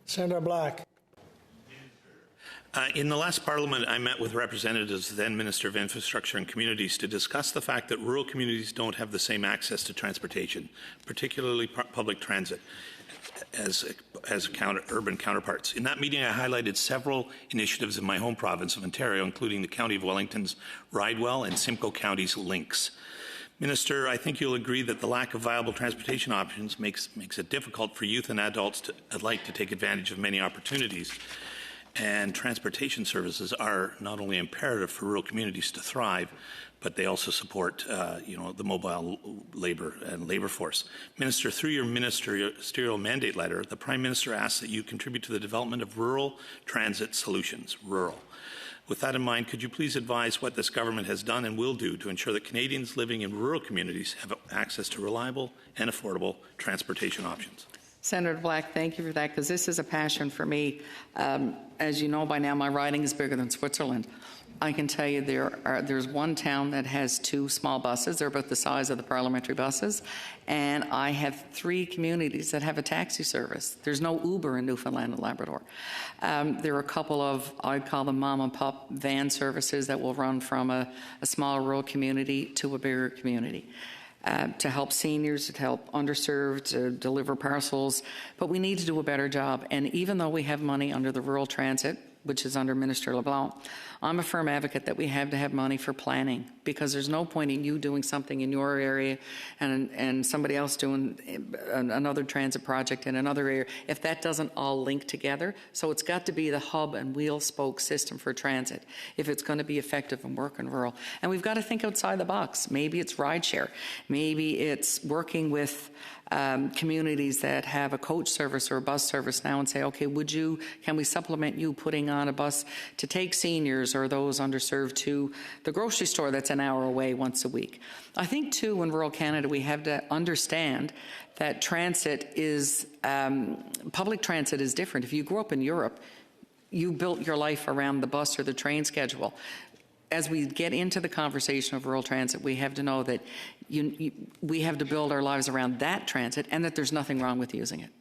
Senator Black. In the last Parliament, I met with representatives of the then Minister of Infrastructure and Communities to discuss the fact that rural communities don't have the same access to transportation, particularly public transit, as urban counterparts. In that meeting, I highlighted several initiatives in my home province of Ontario, including the County of Wellington's Ridewell and Simcoe County's Links. Minister, I think you'll agree that the lack of viable transportation options makes it difficult for youth and adults alike to take advantage of many opportunities. And transportation services are not only imperative for rural communities to thrive, but they also support, the mobile labor and labor force. Minister, through your ministerial mandate letter, the Prime Minister asks that you contribute to the development of rural transit solutions, rural. With that in mind, could you please advise what this government has done and will do to ensure that Canadians living in rural communities have access to reliable and affordable transportation options? Senator Black, thank you for that, because this is a passion for me. As you know by now, my riding is bigger than Switzerland. I can tell you there's one town that has 2 small buses. They're about the size of the parliamentary buses. And I have 3 communities that have a taxi service. There's no Uber in Newfoundland and Labrador. There are a couple of, I'd call them mom and pop van services that will run from a small rural community to a bigger community. To help seniors, to help underserved, to deliver parcels, but we need to do a better job. And even though we have money under the rural transit, which is under Minister LeBlanc, I'm a firm advocate that we have to have money for planning, because there's no point in you doing something in your area and somebody else doing another transit project in another area if that doesn't all link together. So it's got to be the hub and wheel spoke system for transit if it's going to be effective and work in rural. And we've got to think outside the box. Maybe it's rideshare. Maybe it's working with communities that have a coach service or a bus service now and say, okay, can we supplement you putting on a bus to take seniors or those underserved to the grocery store that's an hour away once a week. I think too in rural Canada we have to understand that transit is, public transit is different. If you grew up in Europe, you built your life around the bus or the train schedule. As we get into the conversation of rural transit, we have to know that we have to build our lives around that transit and that there's nothing wrong with using it.